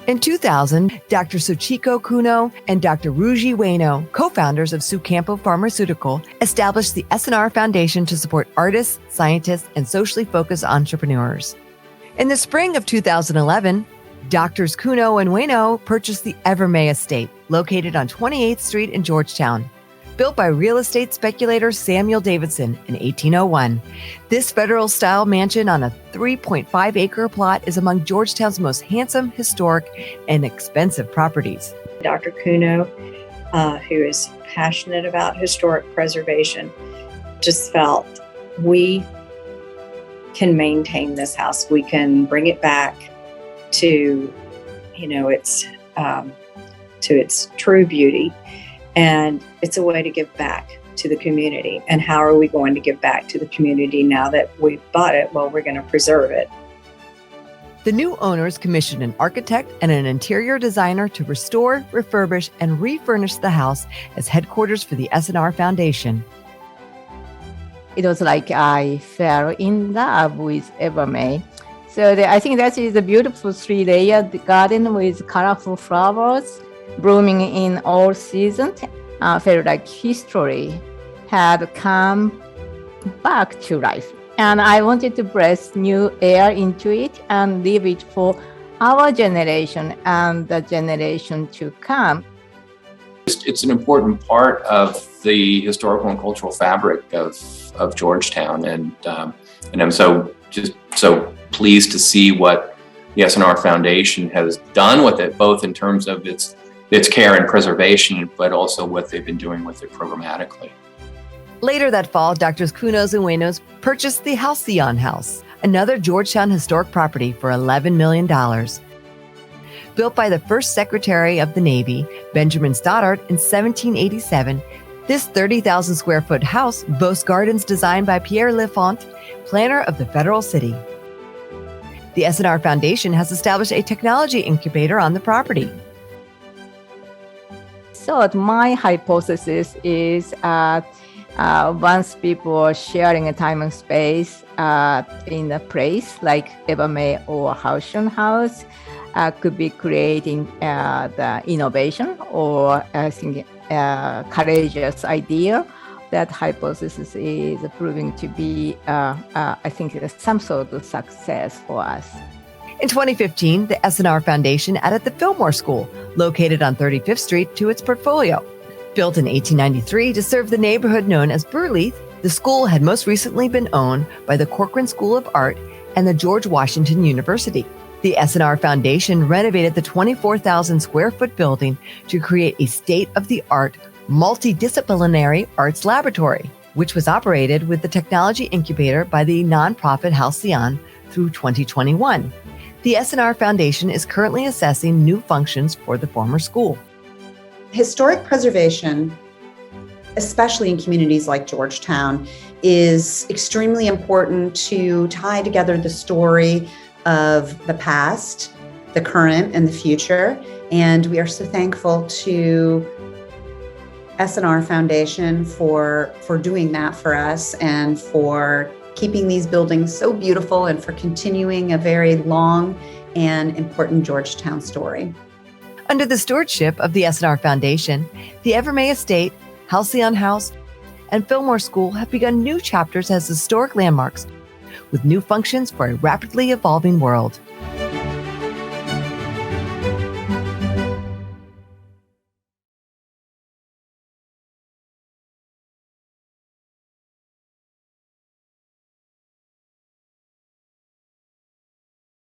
In 2000, Dr. Sochiko Kuno and Dr. Ruji Ueno, co-founders of Sucampo Pharmaceutical, established the S&R Foundation to support artists, scientists, and socially focused entrepreneurs. In the spring of 2011, Drs. Kuno and Ueno purchased the Evermay Estate, located on 28th Street in Georgetown. Built by real estate speculator Samuel Davidson in 1801. This federal-style mansion on a 3.5-acre plot is among Georgetown's most handsome, historic, and expensive properties. Dr. Kuno, who is passionate about historic preservation, just felt we can maintain this house. We can bring it back to, its true beauty. And it's a way to give back to the community. And how are we going to give back to the community now that we've bought it? Well, we're going to preserve it. The new owners commissioned an architect and an interior designer to restore, refurbish, and refurnish the house as headquarters for the S&R Foundation. It was like I fell in love with Evermay. So I think that is a beautiful 3-layered garden with colorful flowers blooming in all seasons. Felt like history had come back to life. And I wanted to breathe new air into it and leave it for our generation and the generation to come. It's an important part of the historical and cultural fabric of Georgetown. And I'm so pleased to see what the S&R Foundation has done with it, both in terms of its care and preservation, but also what they've been doing with it programmatically. Later that fall, Drs. Kunos and Uenos purchased the Halcyon House, another Georgetown historic property, for $11 million. Built by the first Secretary of the Navy, Benjamin Stoddard, in 1787, this 30,000 square foot house boasts gardens designed by Pierre Lefont, planner of the Federal City. The S&R Foundation has established a technology incubator on the property. So my hypothesis is once people are sharing a time and space in a place like Evermay or Halcyon House, could be creating the innovation or I think courageous idea. That hypothesis is proving to be, I think, some sort of success for us. In 2015, the S&R Foundation added the Fillmore School, located on 35th Street, to its portfolio. Built in 1893 to serve the neighborhood known as Burleith, the school had most recently been owned by the Corcoran School of Art and the George Washington University. The S&R Foundation renovated the 24,000 square foot building to create a state-of-the-art, multidisciplinary arts laboratory, which was operated with the technology incubator by the nonprofit Halcyon through 2021. The S&R Foundation is currently assessing new functions for the former school. Historic preservation, especially in communities like Georgetown, is extremely important to tie together the story of the past, the current, and the future. And we are so thankful to S&R Foundation for doing that for us and for keeping these buildings so beautiful and for continuing a very long and important Georgetown story. Under the stewardship of the S&R Foundation, the Evermay Estate, Halcyon House, and Fillmore School have begun new chapters as historic landmarks with new functions for a rapidly evolving world.